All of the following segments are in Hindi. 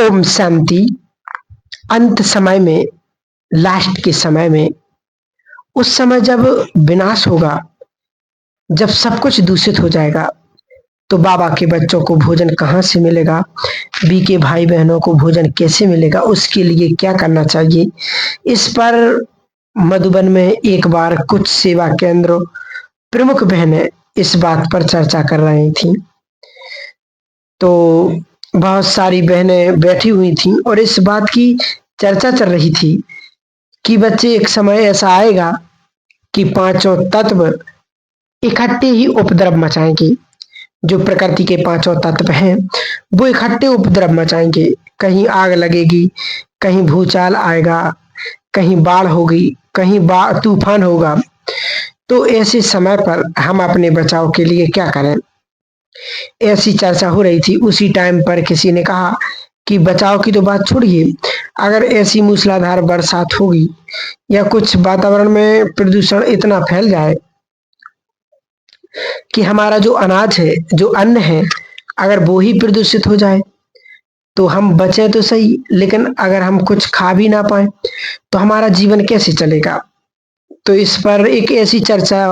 ओम शांति। अंत समय में, लास्ट के समय में, उस समय जब विनाश होगा, जब सब कुछ दूषित हो जाएगा, तो बाबा के बच्चों को भोजन कहाँ से मिलेगा, बी के भाई बहनों को भोजन कैसे मिलेगा, उसके लिए क्या करना चाहिए। इस पर मधुबन में एक बार कुछ सेवा केंद्र प्रमुख बहनें इस बात पर चर्चा कर रही थीं। तो बहुत सारी बहनें बैठी हुई थीं और इस बात की चर्चा चल रही थी कि बच्चे, एक समय ऐसा आएगा कि पांचों तत्व इकट्ठे ही उपद्रव मचाएंगे। जो प्रकृति के पांचों तत्व हैं वो इकट्ठे उपद्रव मचाएंगे। कहीं आग लगेगी, कहीं भूचाल आएगा, कहीं बाढ़ होगी, कहीं तूफान होगा। तो ऐसे समय पर हम अपने बचाव के लिए क्या करें, ऐसी चर्चा हो रही थी। उसी टाइम पर किसी ने कहा कि बचाव की तो बात छोड़िए, अगर ऐसी मूसलाधार बरसात होगी या कुछ वातावरण में प्रदूषण इतना फैल जाए कि हमारा जो अनाज है, जो अन्न है, अगर वो ही प्रदूषित हो जाए तो हम बचे तो सही, लेकिन अगर हम कुछ खा भी ना पाए तो हमारा जीवन कैसे चलेगा। तो इस पर एक ऐसी चर्चा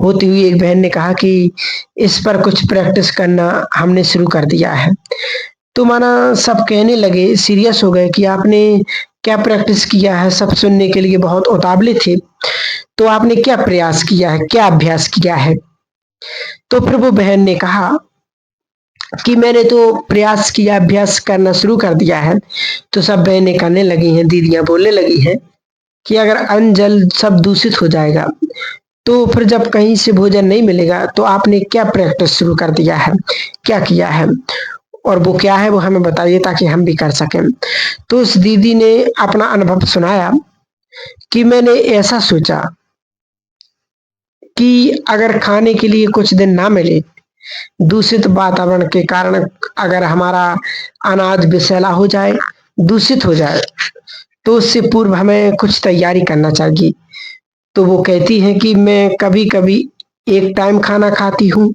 होती हुई एक बहन ने कहा कि इस पर कुछ प्रैक्टिस करना हमने शुरू कर दिया है। तो माना सब कहने लगे, सीरियस हो गए कि आपने क्या प्रैक्टिस किया है। सब सुनने के लिए बहुत उतावले थे। तो आपने क्या प्रयास किया है, क्या अभ्यास किया है। तो फिर वो बहन ने कहा कि मैंने तो प्रयास किया, अभ्यास करना शुरू कर दिया है। तो सब बहनें करने लगी हैं, दीदियां बोलने लगी हैं कि अगर अन्न जल सब दूषित हो जाएगा तो फिर जब कहीं से भोजन नहीं मिलेगा तो आपने क्या प्रैक्टिस शुरू कर दिया है, क्या किया है, और वो क्या है वो हमें बताइए ताकि हम भी कर सकें। तो उस दीदी ने अपना अनुभव सुनाया कि मैंने ऐसा सोचा कि अगर खाने के लिए कुछ दिन ना मिले, दूषित वातावरण के कारण अगर हमारा अनाज विषैला हो जाए, दूषित हो जाए, तो उससे पूर्व हमें कुछ तैयारी करना चाहिए। तो वो कहती हैं कि मैं कभी कभी एक टाइम खाना खाती हूँ।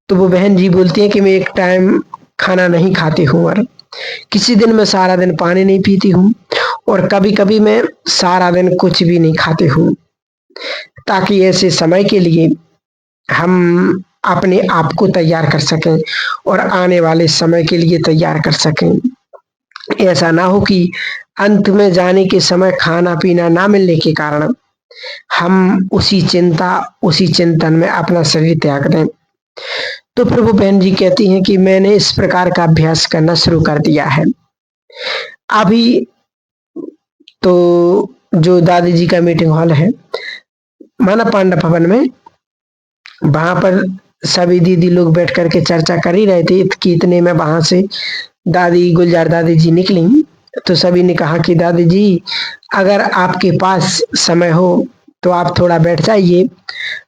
तो वो बहन जी बोलती हैं कि मैं एक टाइम खाना नहीं खाती हूँ, और किसी दिन मैं सारा दिन पानी नहीं पीती हूँ, और कभी कभी मैं सारा दिन कुछ भी नहीं खाती हूँ, ताकि ऐसे समय के लिए हम अपने आप को तैयार कर सकें और आने वाले समय के लिए तैयार कर सकें। ऐसा ना हो कि अंत में जाने के समय खाना पीना ना मिलने के कारण हम उसी चिंता, उसी चिंतन में अपना शरीर त्याग दें। तो फिर वो बहन जी कहती हैं कि मैंने इस प्रकार का अभ्यास करना शुरू कर दिया है। अभी तो जो दादी जी का मीटिंग हॉल है माना पांडव भवन में, वहां पर सभी दीदी लोग बैठ करके चर्चा कर ही रहे थे कि इतने में वहां से दादी, गुलजार दादी जी निकली। तो सभी ने कहा कि दादी जी, अगर आपके पास समय हो तो आप थोड़ा बैठ जाइए।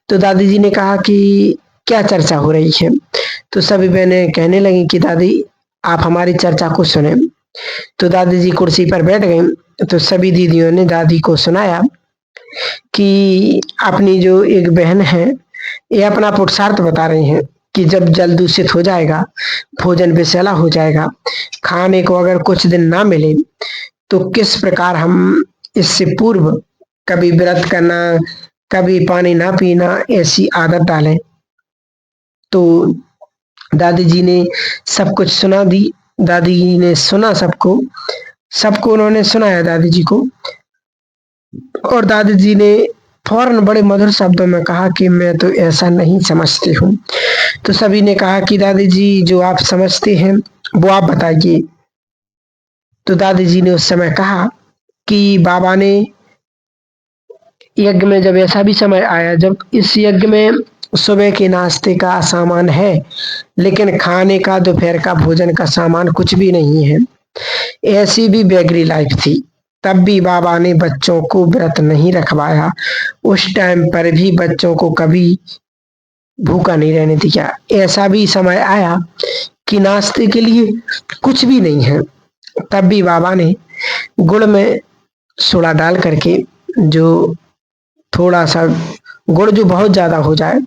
तो दादी जी ने कहा कि क्या चर्चा हो रही है। तो सभी बहनें कहने लगी कि दादी, आप हमारी चर्चा को सुने। तो दादी जी कुर्सी पर बैठ गई। तो सभी दीदियों ने दादी को सुनाया कि अपनी जो एक बहन है, ये अपना पुरुषार्थ बता रही हैं कि जब जल दूषित हो जाएगा, भोजन विषैला हो जाएगा, खाने को अगर कुछ दिन ना मिले, तो किस प्रकार हम इससे पूर्व कभी व्रत करना, कभी पानी ना पीना, ऐसी आदत डालें। तो दादी जी ने सब कुछ सुना दी। दादी जी ने सुना सबको, सबको उन्होंने सुनाया दादी जी को। और दादी जी ने फौरन बड़े मधुर शब्दों में कहा कि मैं तो ऐसा नहीं समझती हूँ। तो सभी ने कहा कि दादी जी, जो आप समझते हैं वो आप बताइए। तो दादी जी ने उस समय कहा कि बाबा ने यज्ञ में, जब ऐसा भी समय आया जब इस यज्ञ में सुबह के नाश्ते का सामान है लेकिन खाने का, दोपहर का भोजन का सामान कुछ भी नहीं है, ऐसी भी बेगरी लाइफ थी, तब भी बाबा ने बच्चों को व्रत नहीं रखवाया। उस टाइम पर भी बच्चों को कभी भूखा नहीं रहने दिया। ऐसा भी समय आया कि नाश्ते के लिए कुछ भी नहीं है, तब भी बाबा ने गुड़ में सोडा डाल करके, जो थोड़ा सा गुड़ जो बहुत ज्यादा हो जाए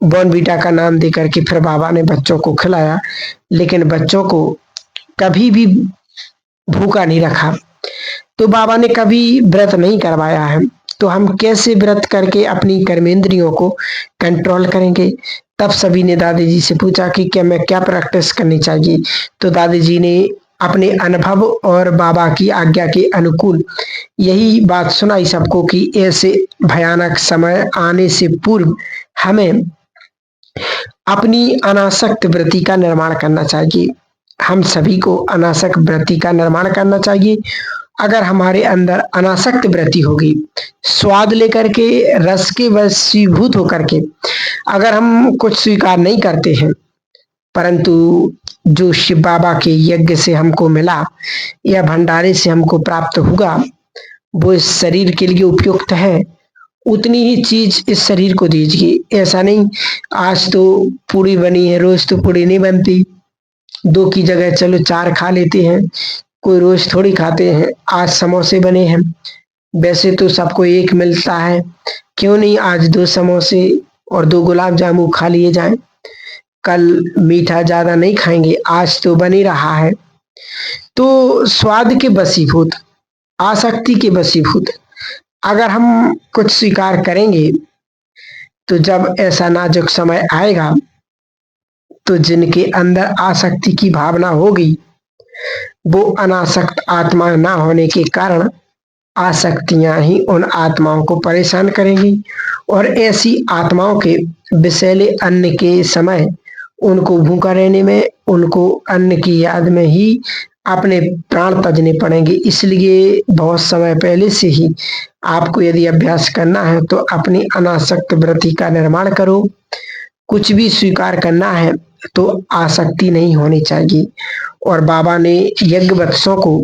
बॉर्नवीटा का नाम दे करके फिर बाबा ने बच्चों को खिलाया, लेकिन बच्चों को कभी भी भूखा नहीं रखा। तो बाबा ने कभी व्रत नहीं करवाया है, तो हम कैसे व्रत करके अपनी कर्मेंद्रियों को कंट्रोल करेंगे। तब सभी ने दादी जी से पूछा कि क्या मैं क्या प्रैक्टिस करनी चाहिए। तो दादी जी ने अपने अनुभव और बाबा की आज्ञा के अनुकूल यही बात सुनाई सबको कि ऐसे भयानक समय आने से पूर्व हमें अपनी अनासक्त वृत्ति का निर्माण करना चाहिए। हम सभी को अनासक्त वृत्ति का निर्माण करना चाहिए। अगर हमारे अंदर अनासक्त वृत्ति होगी, स्वाद लेकर के, रस के वशीभूत होकर के अगर हम कुछ स्वीकार नहीं करते हैं, परंतु जो शिव बाबा के यज्ञ से हमको मिला या भंडारे से हमको प्राप्त होगा, वो इस शरीर के लिए उपयुक्त है, उतनी ही चीज इस शरीर को दीजिए। ऐसा नहीं आज तो पूरी बनी है, रोज तो पूरी नहीं बनती, दो की जगह चलो चार खा लेते हैं, कोई रोज थोड़ी खाते हैं। आज समोसे बने हैं, वैसे तो सबको एक मिलता है, क्यों नहीं आज दो समोसे और दो गुलाब जामुन खा लिए जाएं। कल मीठा ज्यादा नहीं खाएंगे, आज तो बन ही रहा है। तो स्वाद के वशीभूत, आसक्ति के वशीभूत अगर हम कुछ स्वीकार करेंगे, तो जब ऐसा नाजुक समय आएगा, तो जिनके अंदर आसक्ति की भावना होगी, वो अनासक्त आत्मा ना होने के कारण आसक्तियां ही उन आत्माओं को परेशान करेंगी, और ऐसी आत्माओं के विषैले अन्न के समय उनको भूखा रहने में, उनको अन्न की याद में ही अपने प्राण तजने पड़ेंगे। इसलिए बहुत समय पहले से ही आपको यदि अभ्यास करना है तो अपनी अनासक्त वृत्ति का निर्माण करो। कुछ भी स्वीकार करना है तो आसक्ति नहीं होनी चाहिए। और बाबा ने यज्ञ वत्सों को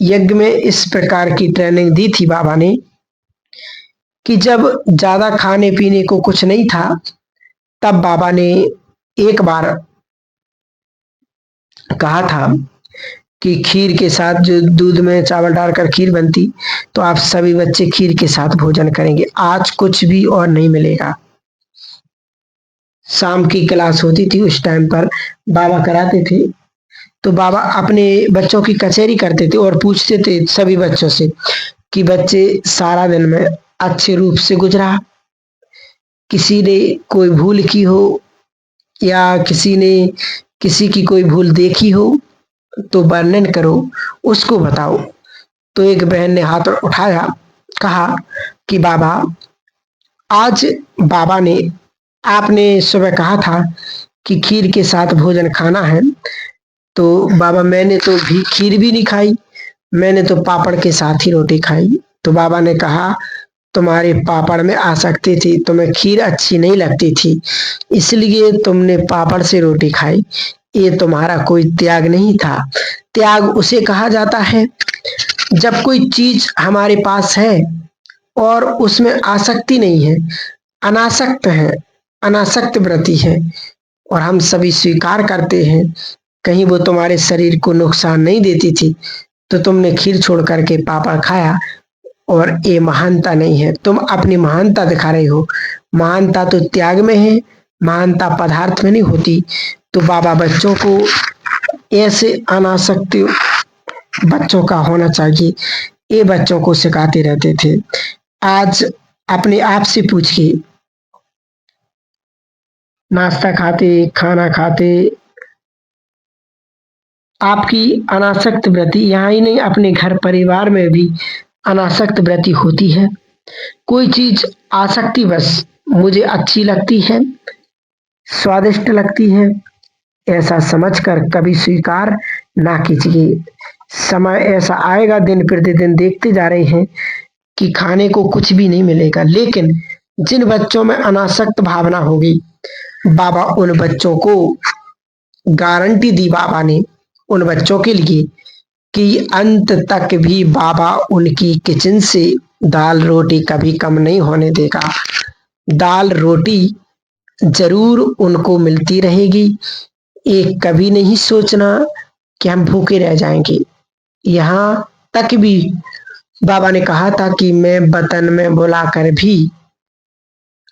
यज्ञ में इस प्रकार की ट्रेनिंग दी थी बाबा ने कि जब ज्यादा खाने पीने को कुछ नहीं था, तब बाबा ने एक बार कहा था कि खीर के साथ, जो दूध में चावल डालकर खीर बनती, तो आप सभी बच्चे खीर के साथ भोजन करेंगे, आज कुछ भी और नहीं मिलेगा। शाम की क्लास होती थी, उस टाइम पर बाबा कराते थे। तो बाबा अपने बच्चों की कचहरी करते थे और पूछते थे सभी बच्चों से कि बच्चे सारा दिन में अच्छे रूप से गुजरा, किसी ने कोई भूल की हो या किसी ने किसी की कोई भूल देखी हो तो वर्णन करो, उसको बताओ। तो एक बहन ने हाथ उठाया, कहा कि बाबा, आज बाबा ने, आपने सुबह कहा था कि खीर के साथ भोजन खाना है, तो बाबा मैंने तो भी खीर भी नहीं खाई, मैंने तो पापड़ के साथ ही रोटी खाई। तो बाबा ने कहा तुम्हारे पापड़ में आसक्ति थी, तुम्हें खीर अच्छी नहीं लगती थी, इसलिए तुमने पापड़ से रोटी खाई, ये तुम्हारा कोई त्याग नहीं था। त्याग उसे कहा जाता है जब कोई चीज हमारे पास है और उसमें आसक्ति नहीं है, अनासक्त है, अनासक्त वृत्ति है, और हम सभी स्वीकार करते हैं कहीं वो तुम्हारे शरीर को नुकसान नहीं देती थी, तो तुमने खीर छोड़ करके पापड़ खाया, और ये महानता नहीं है, तुम अपनी महानता दिखा रहे हो। महानता तो त्याग में है, महानता पदार्थ में नहीं होती। तो बाबा बच्चों को ऐसे अनासक्त बच्चों का होना चाहिए, ये बच्चों को सिखाते रहते थे। आज अपने आप से पूछिए, नाश्ता खाते, खाना खाते, आपकी अनासक्त वृत्ति, यहाँ ही नहीं अपने घर परिवार में भी अनासक्त वृत्ति होती है। कोई चीज आसक्ति बस मुझे अच्छी लगती है, स्वादिष्ट लगती है, ऐसा समझकर कभी स्वीकार ना कीजिए। समय ऐसा आएगा, दिन प्रतिदिन देखते जा रहे हैं कि खाने को कुछ भी नहीं मिलेगा, लेकिन जिन बच्चों में अनासक्त भावना होगी, बाबा उन बच्चों को गारंटी दी बाबा ने उन बच्चों के लिए कि अंत तक भी बाबा उनकी किचन से दाल रोटी कभी कम नहीं होने देगा। दाल रोटी जरूर उनको मिलती रहेगी। एक कभी नहीं सोचना कि हम भूखे रह जाएंगे। यहाँ तक भी बाबा ने कहा था कि मैं वतन में बुलाकर भी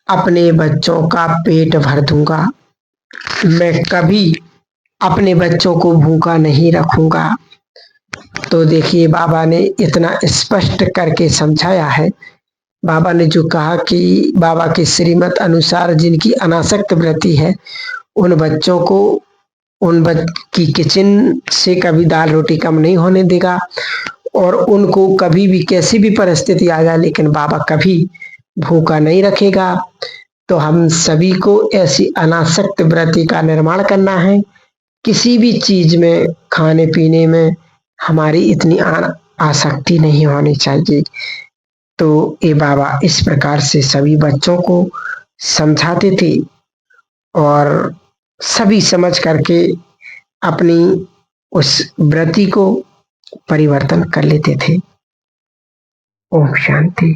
अपने बच्चों का पेट भर दूंगा। मैं कभी अपने बच्चों को भूखा नहीं रखूंगा। तो देखिए बाबा ने इतना स्पष्ट करके समझाया है। बाबा ने जो कहा कि बाबा के श्रीमत अनुसार जिनकी अनासक्त वृत्ति है उन बच्चों को की किचन से कभी दाल रोटी कम नहीं होने देगा और उनको कभी भी कैसी भी परिस्थिति आ जाए लेकिन बाबा कभी भूखा नहीं रखेगा। तो हम सभी को ऐसी अनासक्त वृत्ति का निर्माण करना है। किसी भी चीज में खाने पीने में हमारी इतनी आसक्ति नहीं होनी चाहिए। तो ये बाबा इस प्रकार से सभी बच्चों को समझाते थे और सभी समझ करके अपनी उस व्रति को परिवर्तन कर लेते थे। ओम शांति।